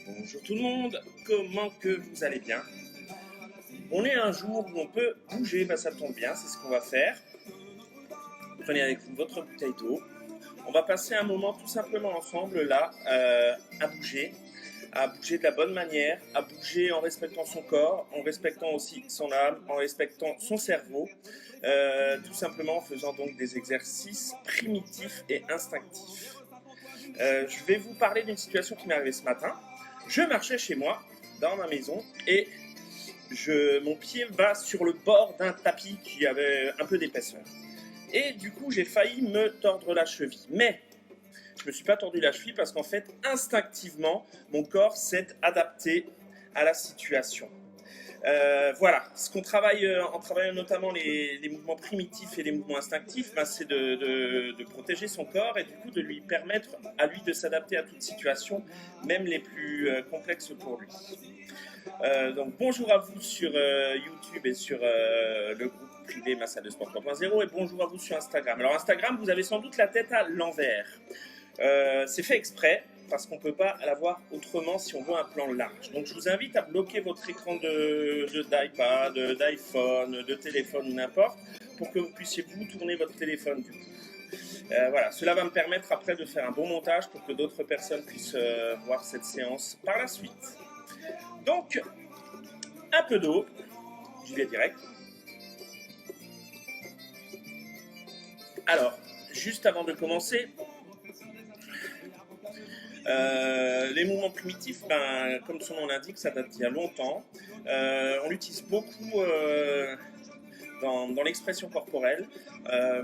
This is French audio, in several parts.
Bonjour tout le monde, comment que vous allez bien? On est un jour où on peut bouger, bah ça tombe bien, c'est ce qu'on va faire. Prenez avec vous votre bouteille d'eau. On va passer un moment tout simplement ensemble là à bouger de la bonne manière, à bouger en respectant son corps, en respectant aussi son âme, en respectant son cerveau, tout simplement en faisant donc des exercices primitifs et instinctifs. Je vais vous parler d'une situation qui m'est arrivée ce matin. Je marchais chez moi, dans ma maison, et mon pied va sur le bord d'un tapis qui avait un peu d'épaisseur. Et du coup, j'ai failli me tordre la cheville. Mais je ne me suis pas tordu la cheville parce qu'en fait, instinctivement, mon corps s'est adapté à la situation. Voilà, ce qu'on travaille en travaillant notamment les mouvements primitifs et les mouvements instinctifs, bah, c'est de protéger son corps et du coup de lui permettre à lui de s'adapter à toute situation, même les plus complexes pour lui. Donc bonjour à vous sur YouTube et sur le groupe privé Ma Salle de Sport 3.0 et bonjour à vous sur Instagram. Alors Instagram, vous avez sans doute la tête à l'envers. C'est fait exprès parce qu'on ne peut pas l'avoir autrement si on veut un plan large. Donc je vous invite à bloquer votre écran d'iPad, d'iPhone, de téléphone ou n'importe pour que vous puissiez vous tourner votre téléphone du coup. Voilà, cela va me permettre après de faire un bon montage pour que d'autres personnes puissent voir cette séance par la suite. Donc, un peu d'eau, j'y vais direct. Alors, juste avant de commencer, les mouvements primitifs, ben, comme son nom l'indique, ça date d'il y a longtemps. On l'utilise beaucoup dans l'expression corporelle,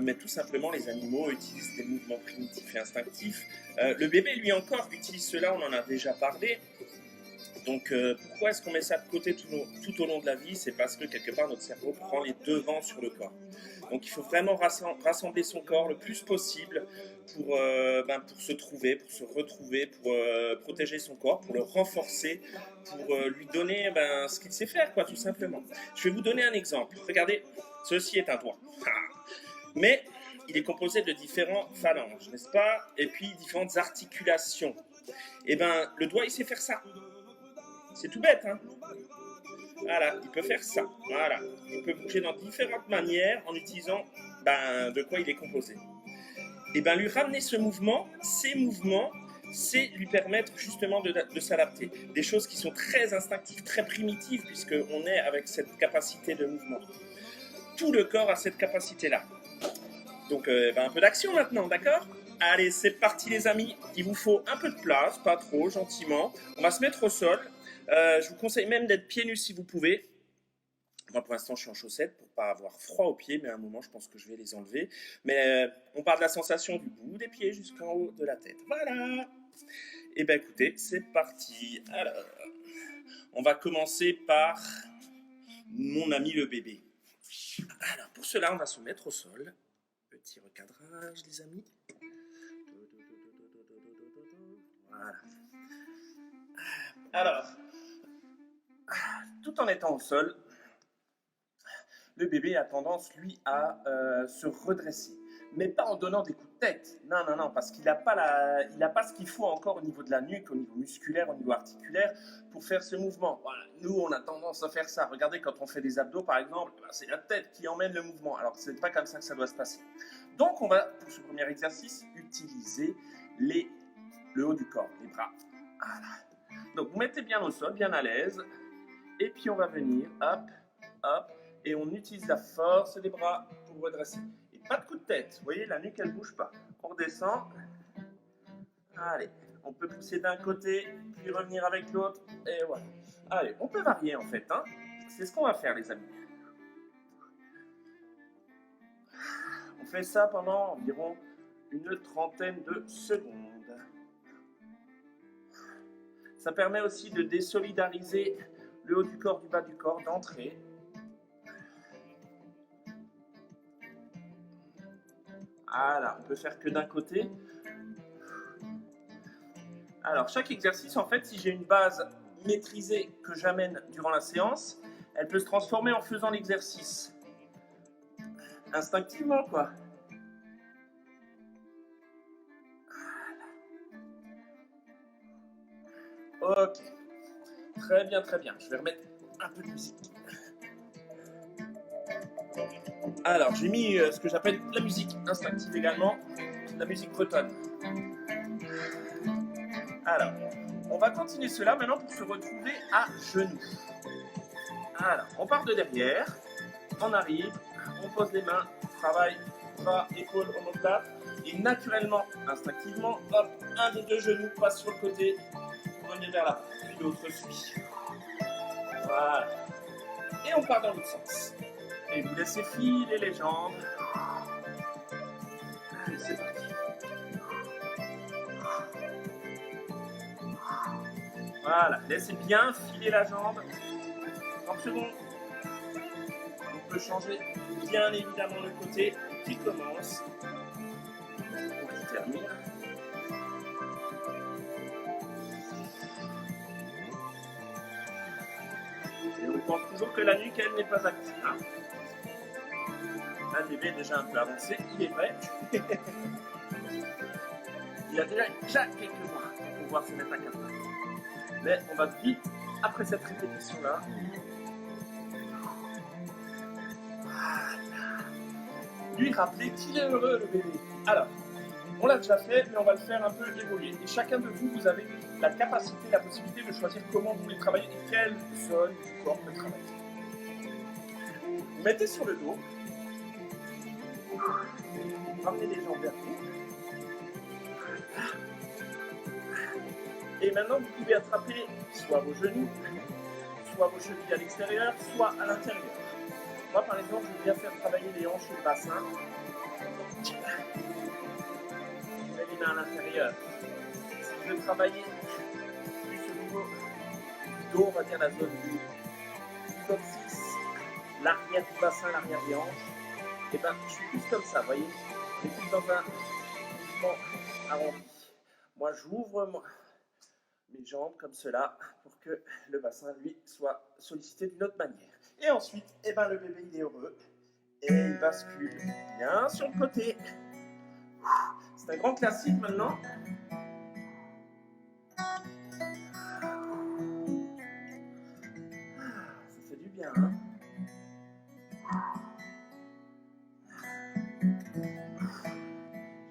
mais tout simplement les animaux utilisent des mouvements primitifs et instinctifs. Le bébé, lui encore, utilise cela, on en a déjà parlé. Donc pourquoi est-ce qu'on met ça de côté tout au long de la vie? C'est parce que quelque part notre cerveau prend les devants sur le corps. Donc il faut vraiment rassembler son corps le plus possible pour se trouver, pour se retrouver, pour protéger son corps, pour le renforcer, pour lui donner ce qu'il sait faire, quoi, tout simplement. Je vais vous donner un exemple. Regardez, ceci est un doigt. Mais il est composé de différentes phalanges, n'est-ce pas? Et puis différentes articulations. Et ben le doigt il sait faire ça. C'est tout bête, hein? Voilà, il peut faire ça. Voilà, il peut bouger dans différentes manières en utilisant de quoi il est composé. Et lui ramener ces mouvements, c'est lui permettre justement de s'adapter. Des choses qui sont très instinctives, très primitives, puisqu'on est avec cette capacité de mouvement. Tout le corps a cette capacité-là. Donc un peu d'action maintenant, d'accord? Allez, c'est parti les amis. Il vous faut un peu de place, pas trop, gentiment. On va se mettre au sol. Je vous conseille même d'être pieds nus si vous pouvez. Moi, pour l'instant, je suis en chaussettes pour ne pas avoir froid aux pieds, mais à un moment, je pense que je vais les enlever. Mais on part de la sensation du bout des pieds jusqu'en haut de la tête. Voilà. Et écoutez, c'est parti. Alors, on va commencer par mon ami le bébé. Alors, pour cela, on va se mettre au sol. Petit recadrage, les amis. Voilà. Alors, tout en étant au sol, le bébé a tendance, lui, à se redresser. Mais pas en donnant des coups de tête. Non, non, non, parce qu'il n'a pas ce qu'il faut encore au niveau de la nuque, au niveau musculaire, au niveau articulaire, pour faire ce mouvement. Voilà. Nous, on a tendance à faire ça. Regardez, quand on fait des abdos, par exemple, c'est la tête qui emmène le mouvement. Alors, ce n'est pas comme ça que ça doit se passer. Donc, on va, pour ce premier exercice, utiliser le haut du corps, les bras. Voilà. Donc, vous mettez bien au sol, bien à l'aise. Et puis, on va venir, hop, hop, et on utilise la force des bras pour redresser. Et pas de coup de tête, vous voyez, la nuque elle bouge pas. On redescend. Allez, on peut pousser d'un côté, puis revenir avec l'autre, et voilà. Allez, on peut varier en fait, hein. C'est ce qu'on va faire les amis. On fait ça pendant environ une trentaine de secondes. Ça permet aussi de désolidariser le haut du corps du bas du corps, d'entrer. Voilà, on peut faire que d'un côté. Alors, chaque exercice, en fait, si j'ai une base maîtrisée que j'amène durant la séance, elle peut se transformer en faisant l'exercice. Instinctivement, quoi. Ok. Très bien, très bien. Je vais remettre un peu de musique. Alors, j'ai mis ce que j'appelle la musique instinctive également, la musique bretonne. Alors, on va continuer cela maintenant pour se retrouver à genoux. Alors, on part de derrière, on arrive, on pose les mains, travail, bras, épaules, omoplate, et naturellement, instinctivement, hop, un des deux genoux passe sur le côté, pour revenir vers l'avant, puis l'autre suit. Voilà. Et on part dans l'autre sens. Et vous laissez filer les jambes. Allez, c'est parti. Voilà, laissez bien filer la jambe. 30 secondes. On peut changer bien évidemment le côté qui commence. On qui termine. Et on pense toujours que la nuque, elle n'est pas active. Hein. Là, le bébé est déjà un peu avancé, il est prêt. Il a déjà quelques mois pour pouvoir se mettre à quatre pattes. Mais on va vite, après cette répétition-là, lui rappeler qu'il est heureux, le bébé. Alors, on l'a déjà fait, mais on va le faire un peu évoluer. Et chacun de vous, vous avez la capacité, la possibilité de choisir comment vous voulez travailler et quelle zone du corps peut travailler. Vous mettez sur le dos, ramenez les jambes vers vous. Et maintenant, vous pouvez attraper soit vos genoux, soit vos chevilles à l'extérieur, soit à l'intérieur. Moi, par exemple, je viens faire travailler les hanches et le bassin. Je mets les mains à l'intérieur. Si je veux travailler plus au niveau du dos, on va dire la zone du coccyx, l'arrière du bassin, l'arrière des hanches, et ben, je suis plus comme ça, vous voyez. Je suis plus dans un mouvement arrondi. Moi, j'ouvre mes jambes comme cela pour que le bassin, lui, soit sollicité d'une autre manière. Et ensuite, eh ben, le bébé, il est heureux et il bascule bien sur le côté. C'est un grand classique maintenant. Ça fait du bien, hein?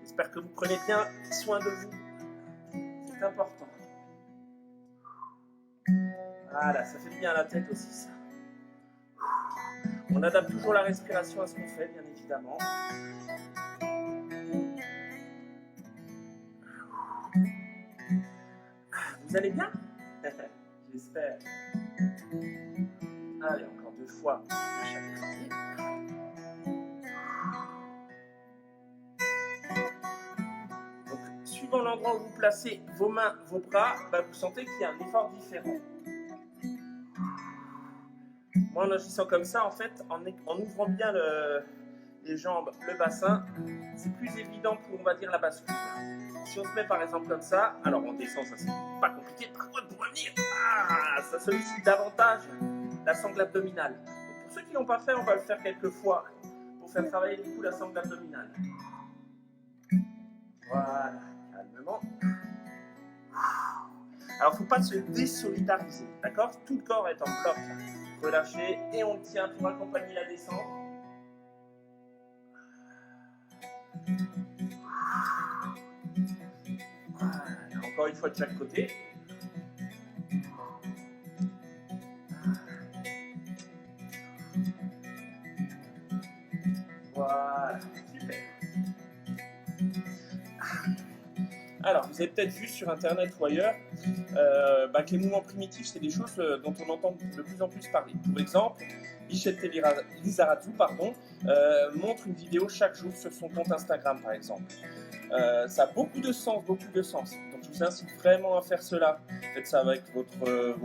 J'espère que vous prenez bien soin de vous. C'est important. Voilà, ça fait du bien à la tête aussi, ça. On adapte toujours la respiration à ce qu'on fait, bien évidemment. Vous allez bien? J'espère. Allez, encore 2 fois de chaque côté. Donc, suivant l'endroit où vous placez vos mains, vos bras, bah, vous sentez qu'il y a un effort différent. Moi, en agissant comme ça, en fait, en ouvrant bien les jambes, le bassin, c'est plus évident pour, on va dire, la bascule. Si on se met par exemple comme ça, alors on descend, ça c'est pas compliqué. Par contre, pour revenir, ça sollicite davantage la sangle abdominale. Donc, pour ceux qui l'ont pas fait, on va le faire quelques fois pour faire travailler du coup la sangle abdominale. Voilà, calmement. Alors, il ne faut pas se désolidariser, d'accord? Tout le corps est en bloc. Relâchez et on le tient pour accompagner la descente. Voilà, encore une fois de chaque côté. Voilà, super. Alors, vous avez peut-être vu sur Internet ou ailleurs que les mouvements primitifs, c'est des choses dont on entend de plus en plus parler. Pour exemple, Bichette Lizarazu montre une vidéo chaque jour sur son compte Instagram, par exemple. Ça a beaucoup de sens, Donc, je vous incite vraiment à faire cela. Faites ça avec vos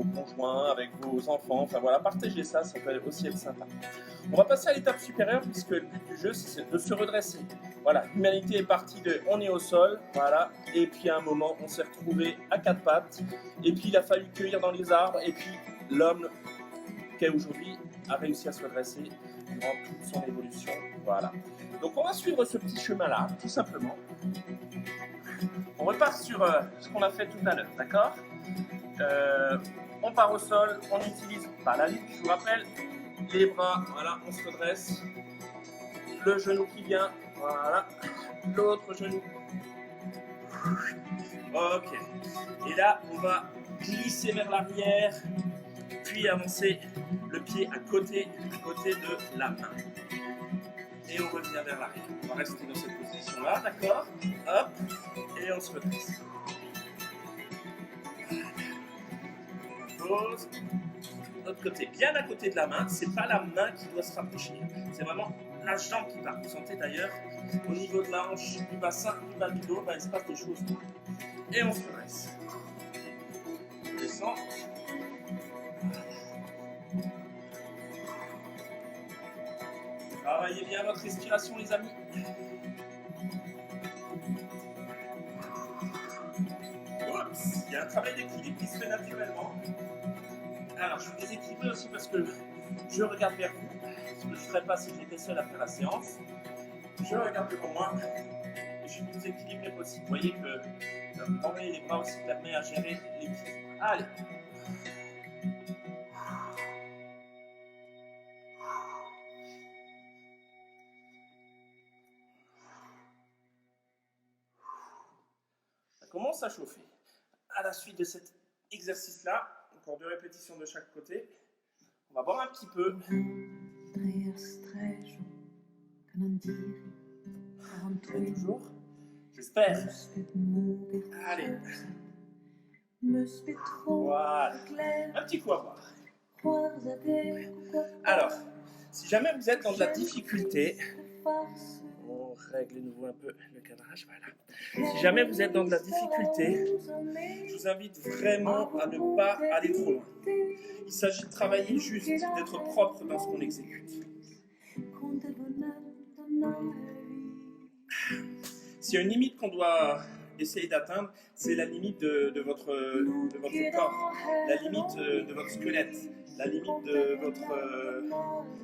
conjoints, avec vos enfants. Enfin voilà, partagez ça, ça peut aussi être sympa. On va passer à l'étape supérieure puisque le but du jeu, c'est de se redresser. Voilà, l'humanité est partie de on est au sol, voilà, et puis à un moment, on s'est retrouvé à 4 pattes, et puis il a fallu cueillir dans les arbres, et puis l'homme qui aujourd'hui a réussi à se redresser durant toute son évolution. Voilà. Donc on va suivre ce petit chemin-là, tout simplement. On repart sur ce qu'on a fait tout à l'heure, d'accord? On part au sol, on n'utilise pas la nuque, je vous rappelle. Les bras, voilà, on se redresse. Le genou qui vient, voilà. L'autre genou. Ok. Et là, on va glisser vers l'arrière, puis avancer le pied à côté de la main. Et on revient vers l'arrière. On va rester dans cette position-là, d'accord? Hop, et on se redresse. Pose. L'autre côté, bien à côté de la main, c'est pas la main qui doit se rapprocher, c'est vraiment la jambe qui part. Vous sentez d'ailleurs au niveau de la hanche, du bassin, du bas du dos, il se passe des choses. Et on se redresse. On descend. Travaillez bien votre respiration, les amis. Oups, il y a un travail d'équilibre qui se fait naturellement. Alors, je suis déséquilibré aussi parce que je regarde vers vous, ce que je ne ferais pas si j'étais seul à faire la séance. Je regarde devant moi et je suis plus équilibré possible. Vous voyez que enlever les bras aussi permet à gérer les pieds. Allez. Ça commence à chauffer. À la suite de cet exercice-là, encore 2 répétitions de chaque côté, on va boire un petit peu. Toujours. J'espère. Allez. Voilà. Un petit coup à boire. Alors, si jamais vous êtes dans de la difficulté, on règle de nouveau un peu le cadrage, voilà. Si jamais vous êtes dans de la difficulté, je vous invite vraiment à ne pas aller trop loin. Il s'agit de travailler juste, d'être propre dans ce qu'on exécute. S'il y a une limite qu'on doit essayer d'atteindre, c'est la limite de votre corps, la limite de votre squelette, la limite de votre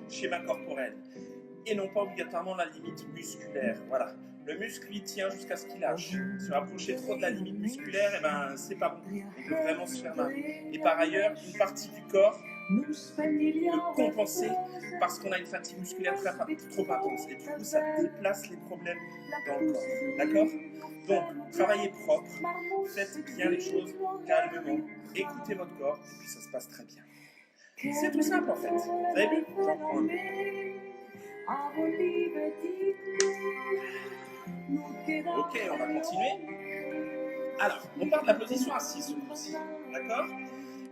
schéma corporel, et non pas obligatoirement la limite musculaire. Voilà. Le muscle, il tient jusqu'à ce qu'il lâche. Se rapprocher trop de la limite musculaire, eh ben, c'est pas bon. On peut vraiment se faire mal. Et par ailleurs, une partie du corps peut compenser parce qu'on a une fatigue musculaire trop intense. Et du coup, ça déplace les problèmes dans le corps. D'accord? Donc, travaillez propre, faites bien les choses calmement, écoutez votre corps, et puis ça se passe très bien. C'est tout simple en fait. Vous avez vu? J'en prends un. Ok, on va continuer. Alors, on part de la position assise ce coup-ci. D'accord?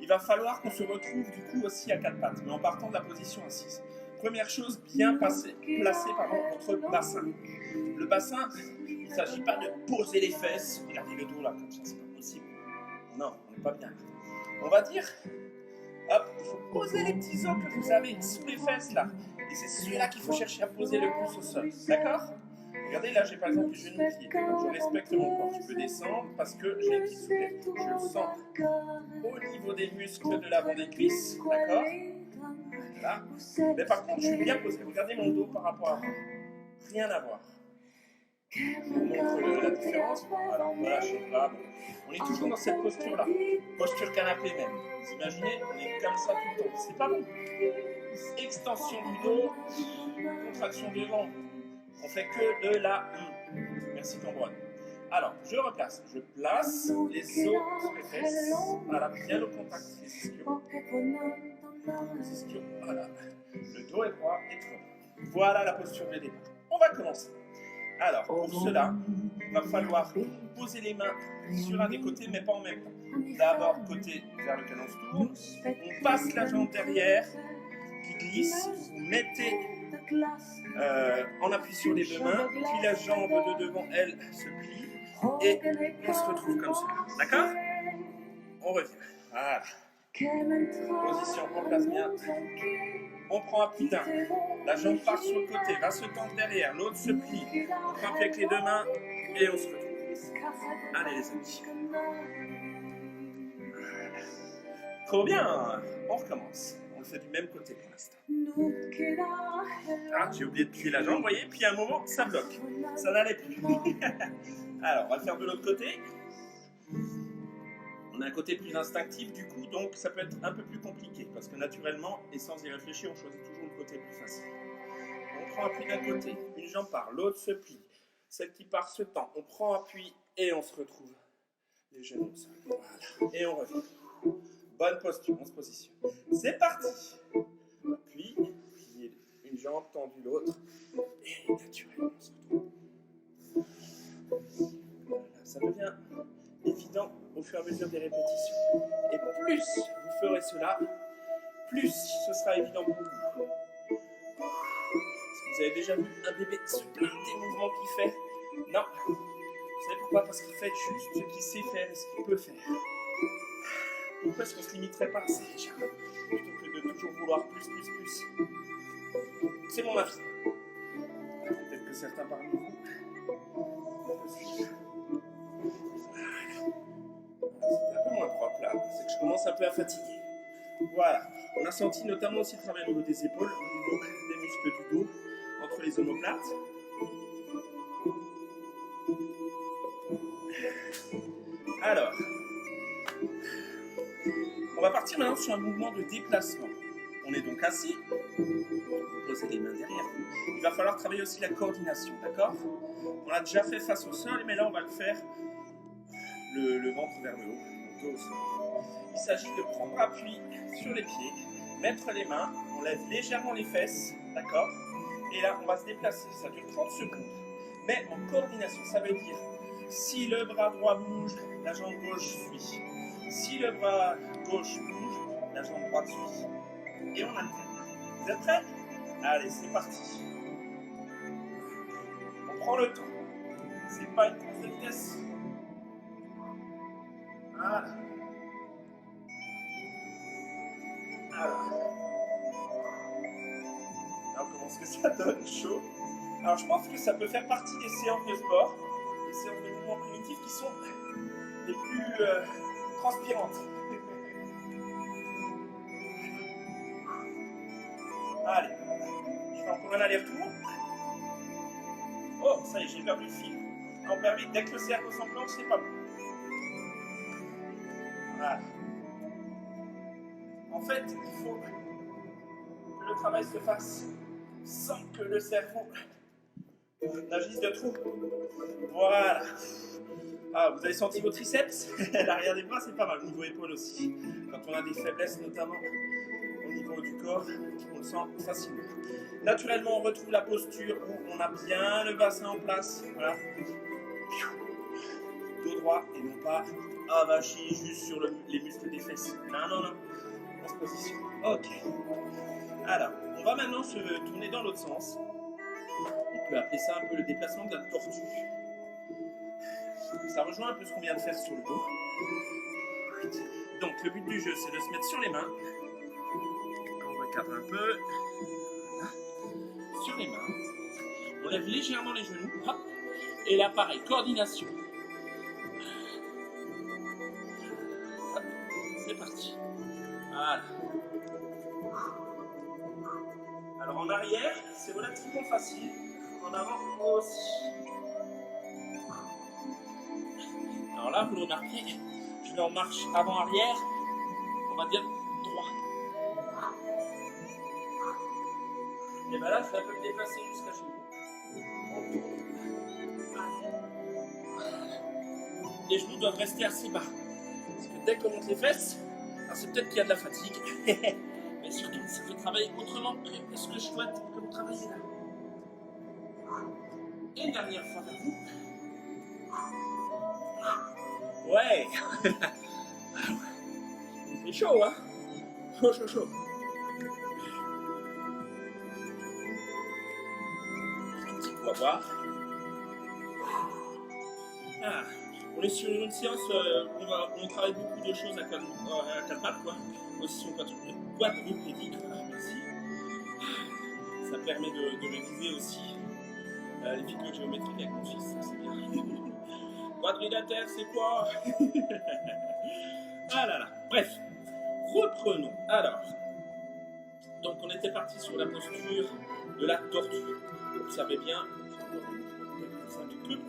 Il va falloir qu'on se retrouve du coup aussi à 4 pattes, mais en partant de la position assise. Première chose, bien placer votre bassin. Le bassin, il ne s'agit pas de poser les fesses. Regardez le dos là, comme ça, c'est pas possible. Non, on n'est pas bien. On va dire, hop, il faut poser les petits os que vous avez sous les fesses là. Et c'est celui-là qu'il faut chercher à poser le plus au sol. D'accord? Regardez, là j'ai par exemple les genoux qui, donc je respecte mon corps. Je peux descendre parce que j'ai les pieds soulevés. Je le sens au niveau des muscles de l'avant des cuisses. D'accord? Là. Mais par contre, je suis bien posé. Regardez mon dos par rapport à moi. Rien à voir. Je vous montre la différence. Alors, voilà, je sais pas. Bon. On est toujours dans cette posture-là. Posture canapé même. Vous imaginez, on est comme ça tout le temps. C'est pas bon. Extension du dos, contraction devant. On fait que de la Merci Cambronne. Alors, je replace. Je place les os sur les fesses. Voilà, bien au contact des ischios. Voilà. Le dos est droit et très bon. Voilà la posture de départ. On va commencer. Alors, pour cela, il va falloir poser les mains sur un des côtés, mais pas en même temps. D'abord, côté vers lequel on se tourne. On passe la jambe derrière qui glisse. Vous mettez en appui sur les 2 mains, puis la jambe de devant, elle, se plie. Et on se retrouve comme ça. D'accord? On revient. Voilà. Position, on place bien. On prend appui d'un. La jambe part sur le côté, va se tendre derrière, l'autre se plie. On prend appui avec les 2 mains et on se retrouve. Allez les amis. Voilà. Trop bien. On recommence. On le fait du même côté pour l'instant. Ah, j'ai oublié de plier la jambe, vous voyez, puis à un moment, ça bloque. Ça n'allait plus. Alors, on va le faire de l'autre côté. On a un côté plus instinctif du coup, donc ça peut être un peu plus compliqué parce que naturellement, et sans y réfléchir, on choisit toujours le côté plus facile. On prend appui d'un côté, une jambe part, l'autre se plie. Celle qui part se tend, on prend appui et on se retrouve les genoux au sol. Voilà. Et on revient. Bonne posture, on se positionne. C'est parti. Appui, plier une jambe, tendue l'autre. Et naturellement, on se retrouve. Voilà. Ça devient évident au fur et à mesure des répétitions. Et plus vous ferez cela, plus ce sera évident pour vous. Est-ce que vous avez déjà vu un bébé se plaindre des mouvements qu'il fait? Non. Vous savez pourquoi? Parce qu'il fait juste ce qu'il sait faire et ce qu'il peut faire. Pourquoi est-ce qu'on se limiterait pas à ça déjà, plutôt que de toujours vouloir plus? C'est mon avis. Peut-être que certains parmi vous. C'est un peu moins propre là, c'est que je commence un peu à fatiguer. Voilà, on a senti notamment aussi le travail au niveau des épaules, au niveau des muscles du dos, entre les omoplates. Alors, on va partir maintenant sur un mouvement de déplacement. On est donc assis, vous posez les mains derrière vous. Il va falloir travailler aussi la coordination, d'accord? On l'a déjà fait face au sol, mais là on va le faire le ventre vers le haut, dos au sol. Il s'agit de prendre appui sur les pieds, mettre les mains, on lève légèrement les fesses, d'accord? Et là on va se déplacer, ça dure 30 secondes, mais en coordination, ça veut dire si le bras droit bouge, la jambe gauche suit. Si le bras gauche bouge, la jambe droite suit. Et on alterne. Vous êtes prêts? Allez, c'est parti. On prend le temps. C'est pas une course de vitesse. Voilà. Alors. Alors, comment est-ce que ça donne chaud? Alors, je pense que ça peut faire partie des séances de sport, des séances de mouvements primitifs qui sont les plus transpirantes. Allez, je fais encore un aller-retour. Oh, ça y est, j'ai perdu le fil. On permet dès que le cerveau s'enclenche, c'est pas bon. Voilà. En fait, il faut que le travail se fasse sans que le cerveau n'agisse de trop. Voilà. Ah, vous avez senti vos triceps? L'arrière des bras, c'est pas mal. Au niveau épaules aussi. Quand on a des faiblesses, notamment au niveau du corps, on le sent facilement. Naturellement, on retrouve la posture où on a bien le bassin en place. Voilà. Dos droit et non pas avachi juste sur les muscles des fesses. Non. On se positionne. Ok. Alors, on va maintenant se tourner dans l'autre sens. On peut appeler ça un peu le déplacement de la tortue. Ça rejoint un peu ce qu'on vient de faire sur le dos. Donc, le but du jeu, c'est de se mettre sur les mains. On recadre un peu. Sur les mains. On lève légèrement les genoux. Hop. Et là, pareil, coordination. Hop. C'est parti. Voilà. Alors, en arrière, c'est relativement facile. En avant aussi. Alors là, vous le remarquez, je vais en marche avant-arrière, on va dire droit. Et bien là, je vais un peu me déplacer jusqu'à chez vous. Les genoux doivent rester assez bas. Parce que dès qu'on monte les fesses, c'est peut-être qu'il y a de la fatigue. Mais surtout, ça peut travailler autrement que ce que je souhaite que vous travaillez là. Et une dernière fois vers vous. Ouais. C'est chaud, hein? Chaud. Un petit coup à boire. Ah, on est sur une séance où on travaille beaucoup de choses à quatre pattes, quoi. Position quadruplédique, voilà, merci. Ça permet de réviser aussi les figures géométriques avec mon fils, ça c'est bien. Quadrilatère, c'est quoi? Ah là là, bref, reprenons. Alors, donc on était parti sur la posture de la tortue. Observez bien,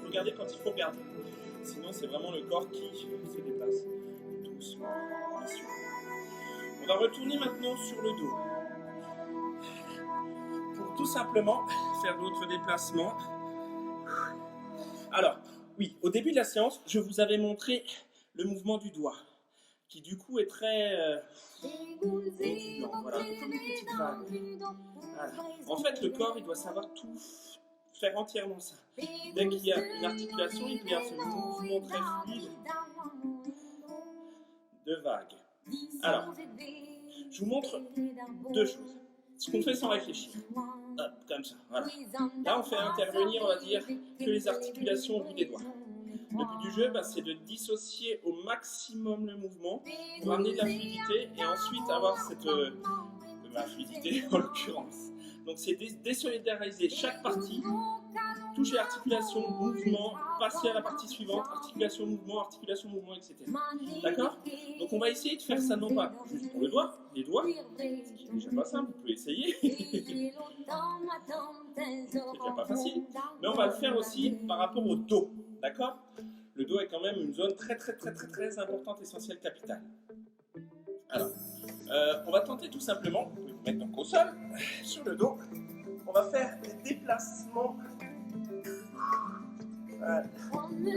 regardez quand il faut regarder. Sinon, c'est vraiment le corps qui se déplace. doucement. On va retourner maintenant sur le dos. Pour tout simplement faire d'autres déplacements. Alors, oui, au début de la séance, je vous avais montré le mouvement du doigt, qui du coup est très ondulant, voilà, comme une petite vague. Voilà. En fait, le corps, il doit savoir tout faire entièrement ça. Dès qu'il y a une articulation, il peut y avoir ce mouvement très fluide de vague. Alors, je vous montre deux choses. Ce qu'on fait sans réfléchir. Hop, comme ça, voilà. Là, on fait intervenir, on va dire, que les articulations au bout des doigts. Le but du jeu, c'est de dissocier au maximum le mouvement pour amener de la fluidité et ensuite avoir cette fluidité en l'occurrence. Donc c'est désolidariser chaque partie, toucher articulation, mouvement, passer à la partie suivante, articulation, mouvement, etc. D'accord? Donc on va essayer de faire ça non pas juste pour le doigt, les doigts, ce qui est déjà pas simple, vous pouvez essayer. C'est déjà pas facile, mais on va le faire aussi par rapport au dos. D'accord? Le dos est quand même une zone très importante, essentielle, capitale. Alors, on va tenter tout simplement, vous pouvez vous mettre donc au sol, sur le dos. On va faire des déplacements.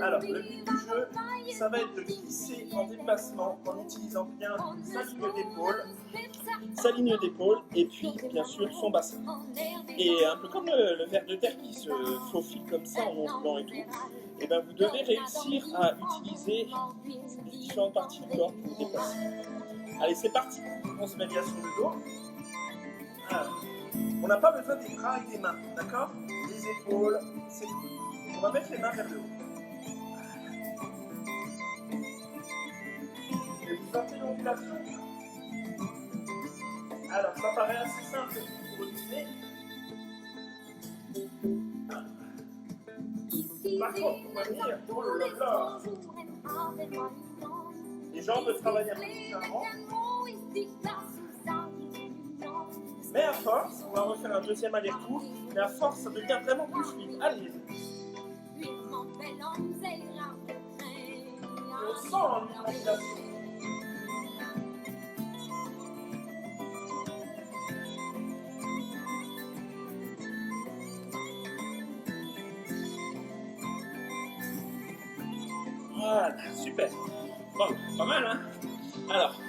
Alors, le but du jeu, ça va être de glisser en déplacement en utilisant bien sa ligne d'épaule et puis bien sûr son bassin. Et un peu comme le ver de terre qui se faufile comme ça en ondulant et tout, et bien vous devez réussir à utiliser les différentes parties du corps pour vous déplacer. Allez, c'est parti. On se met bien sur le dos. Alors, on n'a pas besoin des bras et des mains, d'accord? Les épaules, c'est tout. On va mettre les mains vers le haut. Et vous sentez l'ondulation? Alors, ça paraît assez simple pour utiliser. Par contre, pour revenir, les jambes travaillent un peu différemment. Mais à force, on va refaire un deuxième aller-retour, mais à force, ça devient vraiment plus fluide. Allez. On sent l'ondulation. Voilà, super. Bon, pas mal, hein? Alors,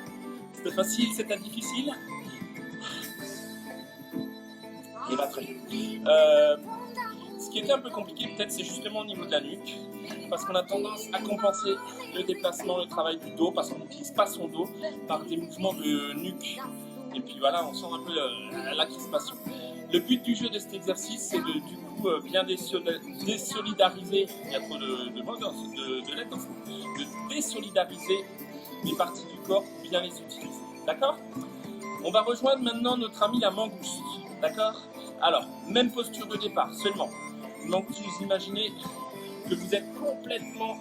c'était facile, c'était difficile. Et bah, très bien. Ce qui était un peu compliqué, peut-être, c'est justement au niveau de la nuque. Parce qu'on a tendance à compenser le déplacement, le travail du dos, parce qu'on n'utilise pas son dos, par des mouvements de nuque. Et puis voilà, on sent un peu la crispation. Le but du jeu de cet exercice, c'est du coup bien désolidariser, il y a trop de mots de lettres dans ce mot, de désolidariser les parties du corps pour bien les utiliser. D'accord? On va rejoindre maintenant notre ami la mangouste. D'accord? Alors, même posture de départ, seulement. Donc, vous imaginez que vous êtes complètement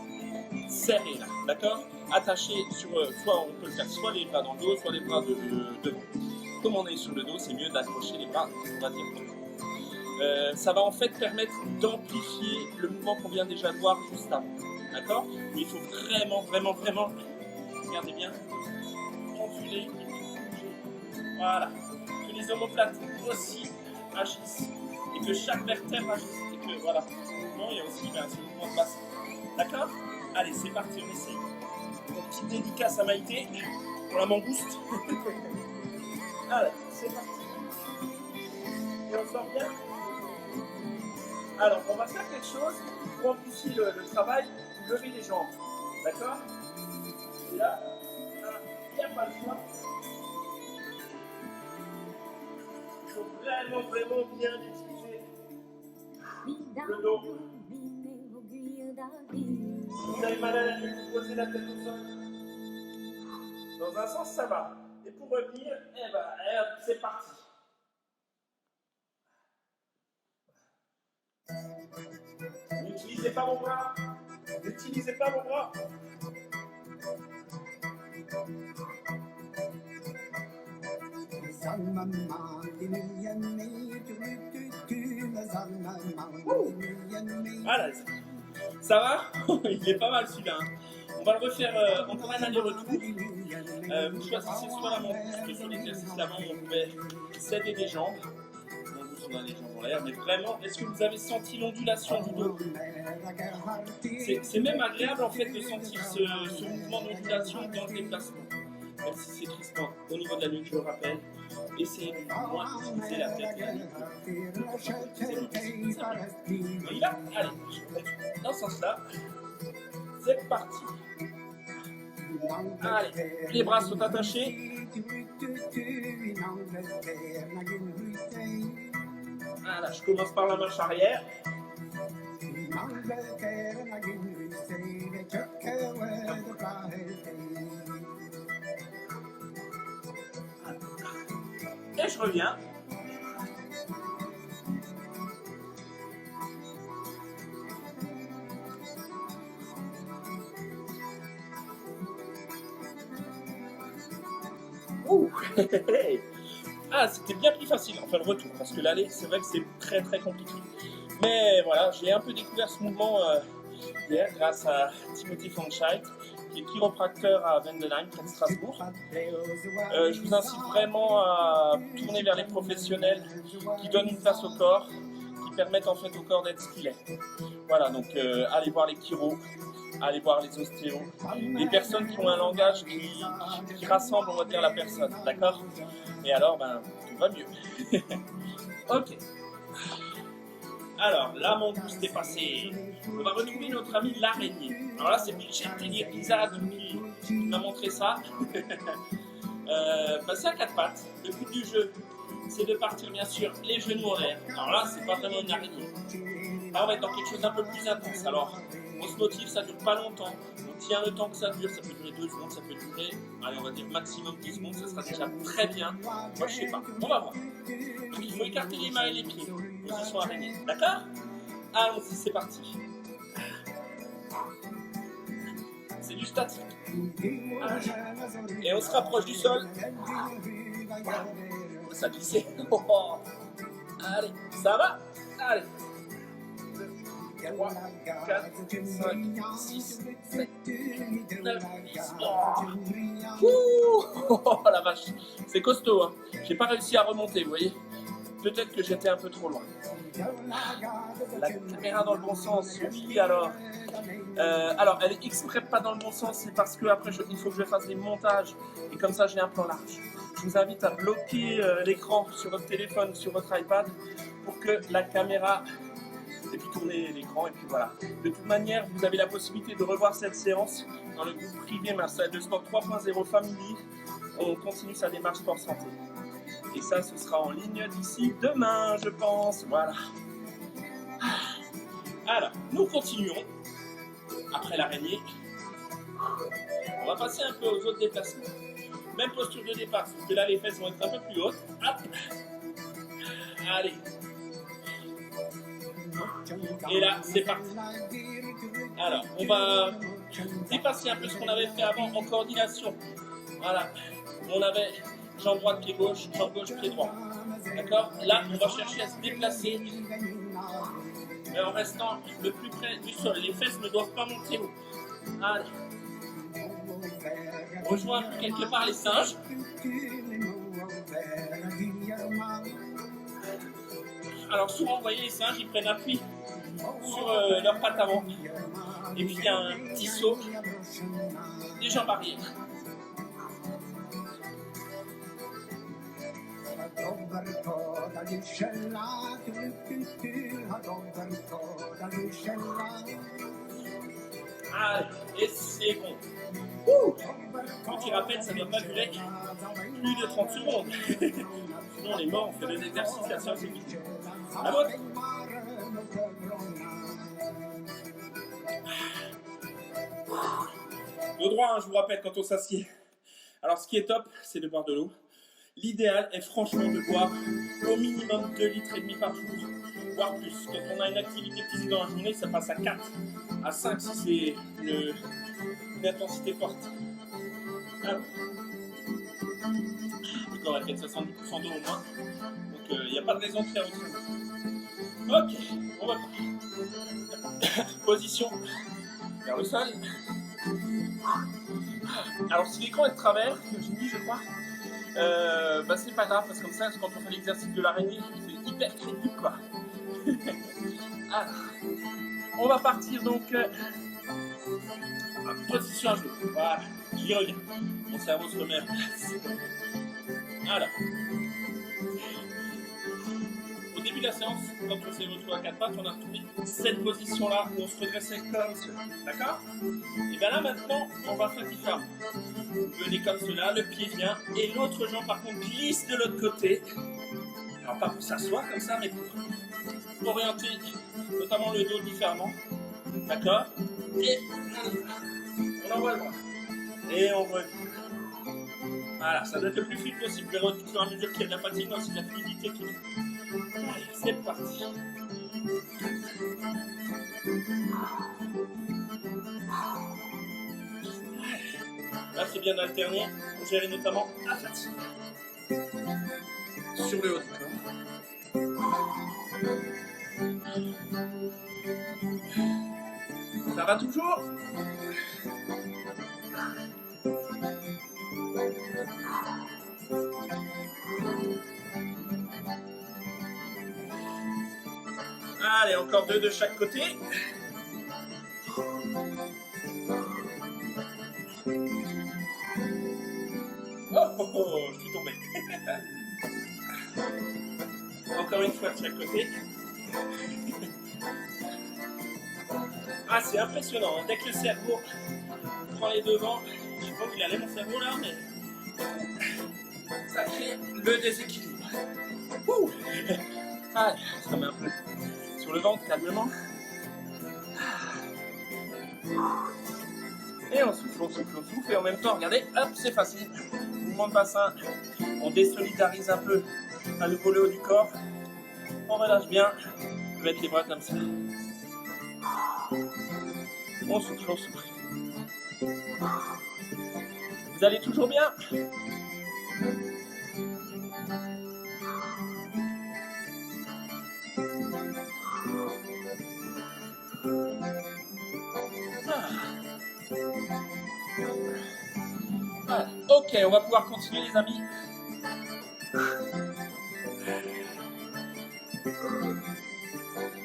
serré là, d'accord? Attaché sur, soit on peut le faire soit les bras dans le dos, soit les bras devant. Comme on est sur le dos, c'est mieux d'accrocher les bras, on va dire toujours. Ça va en fait permettre d'amplifier le mouvement qu'on vient déjà de voir juste avant, d'accord? Mais il faut vraiment, regardez bien, onduler et puis bouger. Voilà, que les omoplates aussi agissent et que chaque vertèbre agisse et que voilà, il y a aussi ce mouvement de bassin. D'accord? Allez, c'est parti, on essaye. Donc, petite dédicace à Maïté pour la mangouste. Allez, c'est parti. Et on sort bien. Alors, on va faire quelque chose pour amplifier le travail, lever les jambes. D'accord? Et là, il n'y a pas le choix. Il faut vraiment bien utiliser le dos. Si vous avez mal à la nuque, vous posez la tête au sol. Dans un sens, ça va. Et pour revenir, c'est parti. N'utilisez pas vos bras. N'utilisez pas vos bras. Voilà, ça va? Il est pas mal celui-là. Hein. On va le refaire encore un aller-retour. Vous choisissez soit l'avant, parce que sur l'exercice d'avant, on pouvait s'aider des jambes. On a les jambes en l'air, mais vraiment, est-ce que vous avez senti l'ondulation du dos? C'est même agréable en fait de sentir ce mouvement d'ondulation dans le déplacement. Même si c'est crispant au niveau de la nuque, je le rappelle, essayez de moins utiliser la tête et la nuque. On y va? Allez, dans ce sens-là, c'est parti. Allez, les bras sont attachés. Voilà, je commence par la marche arrière. Et je reviens. Ouh. Ah, c'était bien plus facile, enfin le retour, parce que l'aller, c'est vrai que c'est très très compliqué. Mais voilà, j'ai un peu découvert ce mouvement hier grâce à Timothy Franchite, qui est chiropracteur à Vendenheim, près de Strasbourg. Je vous incite vraiment à tourner vers les professionnels qui donnent une place au corps, qui permettent en fait au corps d'être ce qu'il est. Voilà, donc allez voir les chiros, allez voir les ostéos, des personnes qui ont un langage qui rassemble, on va dire, la personne, d'accord? Et alors, ben, tout va mieux. Ok. Alors, là, mon boost est passé. On va retrouver notre ami l'araignée. Alors là, c'est Michel Tellier-Izard qui m'a montré ça. C'est à quatre pattes. Le but du jeu, c'est de partir, bien sûr, les genoux en l'air. Alors là, c'est pas vraiment une araignée. Là, on va être dans quelque chose d'un peu plus intense. Alors, on se motive, ça dure pas longtemps. On tient le temps que ça dure. Ça peut durer 2 secondes, ça peut durer, allez, on va dire maximum 10 secondes. Ça sera déjà très bien. Moi, je sais pas. On va voir. Donc, il faut écarter les mains et les pieds. Position araignée. D'accord? Allons-y, c'est parti. C'est du statique. Et on se rapproche du sol. On va s'avisser. Allez, ça va? Allez. 3, 4, 5, 6, 7, 9, 10. Oh la vache, c'est costaud, hein. J'ai pas réussi à remonter, vous voyez. Peut-être que j'étais un peu trop loin. La caméra dans le bon sens, oui alors. Alors, elle est exprès pas dans le bon sens, c'est parce que après il faut que je fasse des montages et comme ça j'ai un plan large. Je vous invite à bloquer l'écran sur votre téléphone, sur votre iPad pour que la caméra, et puis tourner l'écran et puis voilà. De toute manière, vous avez la possibilité de revoir cette séance dans le groupe privé ma salle de sport 3.0 Family. On continue sa démarche sport santé. Et ça, ce sera en ligne d'ici demain, je pense. Voilà. Alors, nous continuons. Après l'araignée, on va passer un peu aux autres déplacements. Même posture de départ, sauf que là, les fesses vont être un peu plus hautes. Hop. Allez. Et là, c'est parti. Alors, on va dépasser un peu ce qu'on avait fait avant en coordination. Voilà. On avait jambe droite, pied gauche, jambe gauche, pied droit. D'accord? Là, on va chercher à se déplacer, mais en restant le plus près du sol. Les fesses ne doivent pas monter haut. Allez. On rejoint un peu quelque part les singes. Alors souvent, vous voyez, les singes, ils prennent appui sur leurs pattes avant. Et puis, il y a un petit saut des jambes arrière. Allez, et c'est bon. Petit rappel, ça ne doit pas durer plus de 30 secondes. Sinon, on est mort, on fait des exercices, la séance est finie. À votre. Le droit, hein, je vous rappelle, quand on s'assied. Alors, ce qui est top, c'est de boire de l'eau. L'idéal est franchement de boire au minimum 2,5 litres par jour, voire plus. Quand on a une activité physique dans la journée, ça passe à 4, à 5 si c'est une intensité forte. Alors, le corps est fait de 70% d'eau au moins, donc il n'y a pas de raison de faire autrement. Ok, on va voir. Position vers le sol. Alors si l'écran est de travers, j'ai dit je crois, bah c'est pas grave parce que comme ça quand on fait l'exercice de l'araignée, c'est hyper crédible quoi. Alors, on va partir donc position à genoux. Voilà, j'y reviens. Mon cerveau se remet en place. Alors, au début de la séance, quand on s'est retrouvé à quatre pattes, on a retrouvé cette position-là où on se redressait comme cela. D'accord? Et bien là maintenant, on va faire différemment. Vous venez comme cela, le pied vient, et l'autre jambe par contre glisse de l'autre côté. Alors pas pour s'asseoir comme ça, mais pour orienter notamment le dos différemment. D'accord? Et on envoie le bras. Et on revient. Voilà, ça doit être le plus fluide possible. Vous verrez au fur et à mesure qu'il y a de la fatigue, mais aussi de la fluidité qui vient. Allez, c'est parti. Là, c'est bien d'alterner pour gérer notamment la fatigue. Sur le haut du corps. Ça va toujours? Allez, encore deux de chaque côté. Oh, je suis tombé. Encore une fois de chaque côté. Ah, c'est impressionnant. Hein. Dès que le cerveau prend les devants, je sais pas où il allait mon cerveau là, mais ça crée le déséquilibre. Ouh. Allez, je remets un peu sur le ventre calmement. Et on souffle, on souffle, on souffle. Et en même temps, regardez, hop, c'est facile. Mouvement de bassin. On désolidarise un peu à nouveau le haut du corps. On relâche bien. On va mettre les bras comme ça. On souffle, on souffle. Vous allez toujours bien? Voilà. Ok, on va pouvoir continuer les amis.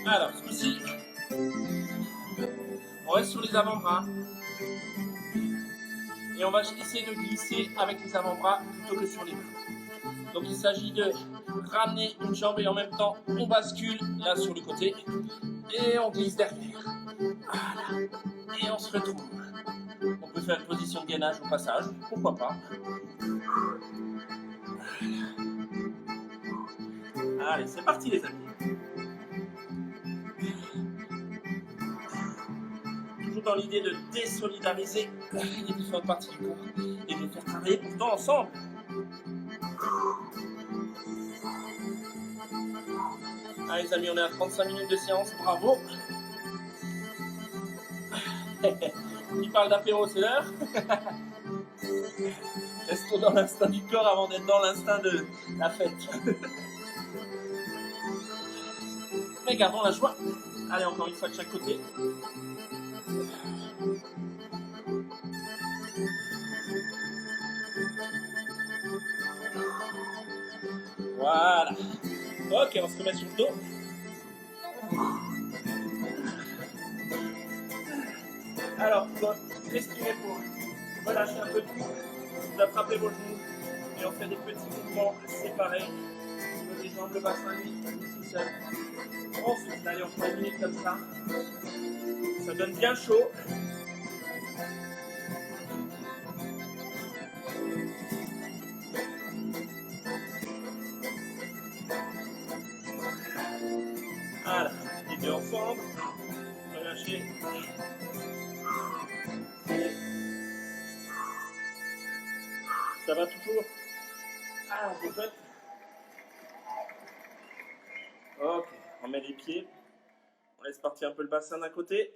Alors, ce coup-ci, on reste sur les avant-bras. Et on va essayer de glisser avec les avant-bras plutôt que sur les mains. Donc il s'agit de ramener une jambe et en même temps on bascule là sur le côté. Et on glisse derrière. Voilà. Et on se retrouve. On peut faire une position de gainage au passage, pourquoi pas. Voilà. Allez, c'est parti les amis. Toujours dans l'idée de désolidariser les différentes parties du corps et de les faire travailler pourtant ensemble. Allez les amis, on est à 35 minutes de séance, bravo. Qui parle d'apéro, c'est l'heure. Restons dans l'instinct du corps avant d'être dans l'instinct de la fête. Mais gardons la joie. Allez, encore une fois de chaque côté. Voilà. Ok, on se remet sur le dos. Alors, respirez pour relâcher un peu tout. Vous attrapez vos genoux et on fait des petits mouvements séparés. Les jambes, le bassin, lui, tout seul. On souffle, allez, on prend une minute comme ça. Ça donne bien chaud. Voilà, les deux ensemble. Relâchez. Ça va toujours? Ah, c'est chouette. Ok, on met les pieds. On laisse partir un peu le bassin d'un côté.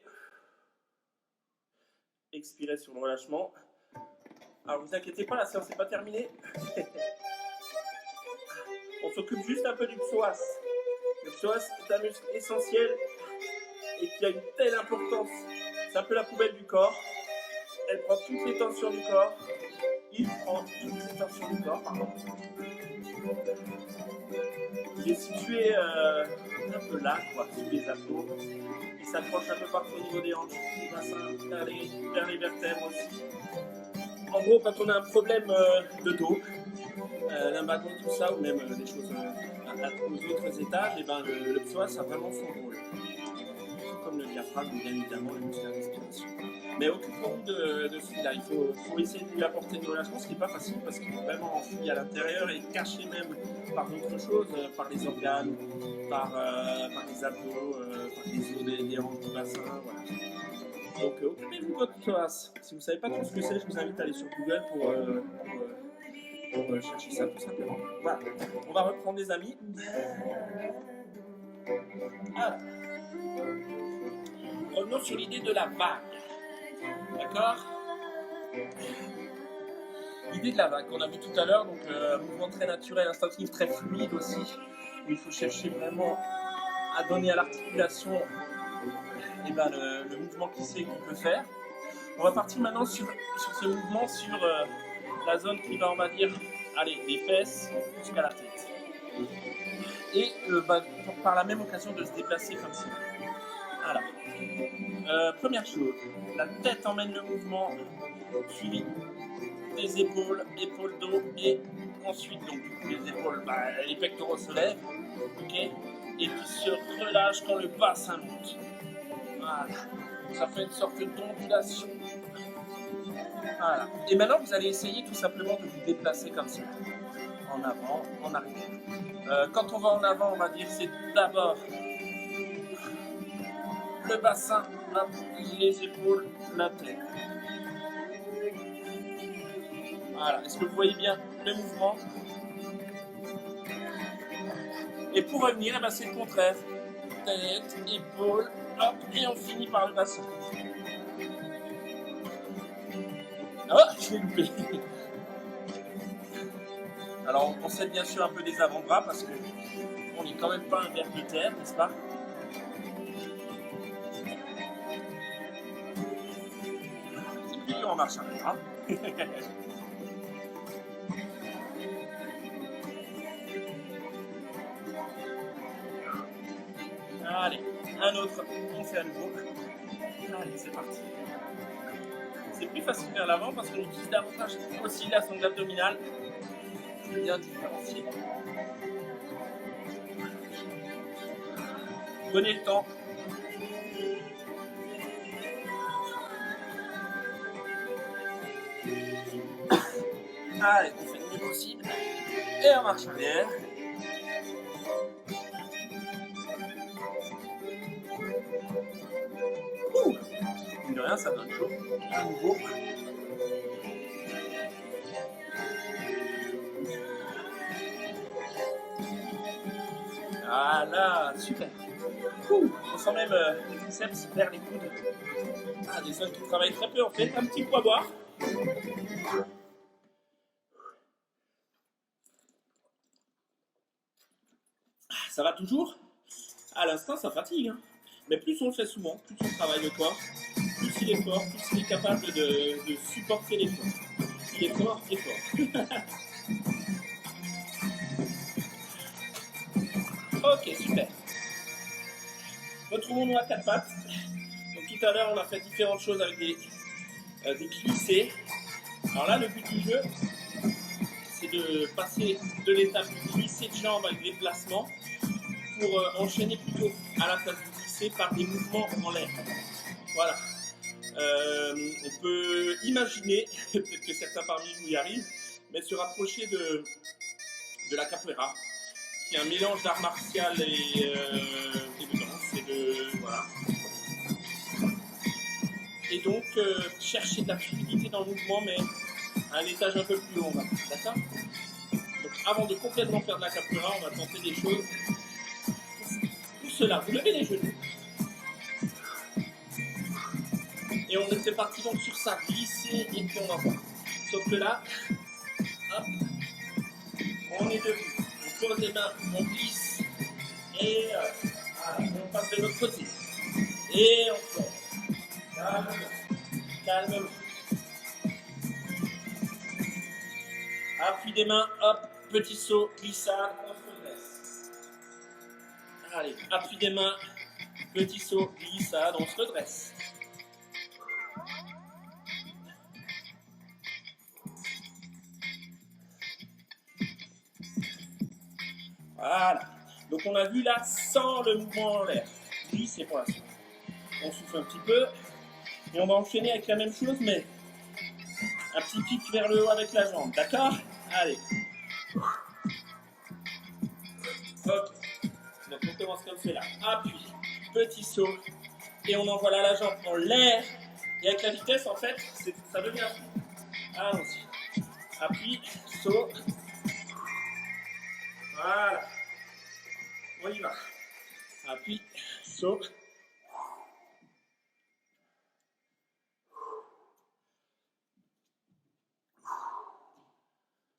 Expirez sur le relâchement. Alors, vous inquiétez pas, la séance n'est pas terminée. On s'occupe juste un peu du psoas. Le psoas est un muscle essentiel et qui a une telle importance. C'est un peu la poubelle du corps. Elle prend toutes les tensions du corps. Il prend toutes les tensions du corps, pardon. Il est situé un peu là, quoi, sous les abdos. Il s'accroche un peu partout au niveau des hanches, du bassin, vers les vertèbres aussi. En gros, quand on a un problème de dos, lumbago, tout ça, ou même des choses aux autres étages, et ben le psoas a vraiment son rôle. Comme le diaphragme, bien évidemment, le muscle à respiration. Mais occupons-nous de celui-là. Il faut essayer de lui apporter du relâchement, ce qui n'est pas facile parce qu'il est vraiment enfui à l'intérieur et caché même par d'autres choses, par les organes, par les abdos, par les os des hanches du bassin. Voilà. Donc occupez-vous de votre psoas. Si vous ne savez pas trop ce que c'est, je vous invite à aller sur Google pour chercher ça tout simplement. Voilà. On va reprendre les amis. Alors. Revenons sur l'idée de la vague. D'accord? L'idée de la vague qu'on a vu tout à l'heure, donc un mouvement très naturel, instinctif, très fluide aussi, où il faut chercher vraiment à donner à l'articulation le mouvement qu'il sait qu'il peut faire. On va partir maintenant sur ce mouvement, sur la zone qui va, on va dire, aller des fesses jusqu'à la tête. Et par la même occasion de se déplacer comme ça. Alors, première chose, la tête emmène le mouvement, suivi des épaules, dos, et ensuite, donc du coup, les épaules, les pectoraux se lèvent, ok, et puis se relâchent quand le bassin monte. Voilà, ça fait une sorte d'ondulation. Voilà, et maintenant vous allez essayer tout simplement de vous déplacer comme ça, en avant, en arrière. Quand on va en avant, on va dire c'est d'abord le bassin, les épaules, la tête. Voilà, est-ce que vous voyez bien le mouvement? Et pour revenir, c'est le contraire. Tête, épaules, hop, et on finit par le bassin. Oh, je l'ai loupé. Alors on concède bien sûr un peu des avant-bras parce que on n'est quand même pas un ver de terre, n'est-ce pas? C'est plus en marche arrière. Hein. Allez, un autre, on fait à nouveau. Allez, c'est parti. C'est plus facile vers l'avant parce qu'on utilise davantage aussi la sonde abdominale. Bien différencié. Prenez le temps. Allez, on fait le mieux possible. Et on marche arrière. Ouh, mine de rien, ça donne chaud. À nouveau. Voilà, super. On sent même les triceps vers les coudes. Des zones qui travaillent très peu en fait. Un petit coup à boire. Ça va toujours? À l'instant, ça fatigue. Hein. Mais plus on le fait souvent, plus on travaille le corps, plus il est fort, plus il est capable de supporter l'effort. Il est fort, il est fort. Ok, super. Retrouvons-nous à quatre pattes. Donc tout à l'heure, on a fait différentes choses avec des glissés. Alors là, le but du jeu, c'est de passer de l'étape du glissé de jambe avec des placements pour enchaîner plutôt à la place du glissé par des mouvements en l'air. Voilà. On peut imaginer, peut-être que certains parmi vous y arrivent, mais se rapprocher de la capoeira, qui est un mélange d'art martial et de danse, voilà. Et donc, chercher de la fluidité dans le mouvement, mais à un étage un peu plus haut, d'accord? Donc, avant de complètement faire de la capoeira, on va tenter des choses. Tout cela, vous levez les genoux. Et on était parti donc sur ça, glisser et puis on envoie. Sauf que là, hop, on est debout. On pose les mains, on glisse et on passe de l'autre côté. Et on fait. Calmement. Calmement. appui des mains, hop, petit saut, glissade, on se redresse. Allez, appui des mains, petit saut, glissade, on se redresse. Voilà. Donc on a vu là sans le mouvement en l'air. Glisser pour l'instant. On souffle un petit peu. Et on va enchaîner avec la même chose, mais un petit pic vers le haut avec la jambe. D'accord? Allez. Ok. Donc on commence comme cela. Appui, petit saut. Et on envoie là la jambe en l'air. Et avec la vitesse, en fait, ça devient fou. Allons-y. Appui, saut. Voilà. On y va. Appui, saut.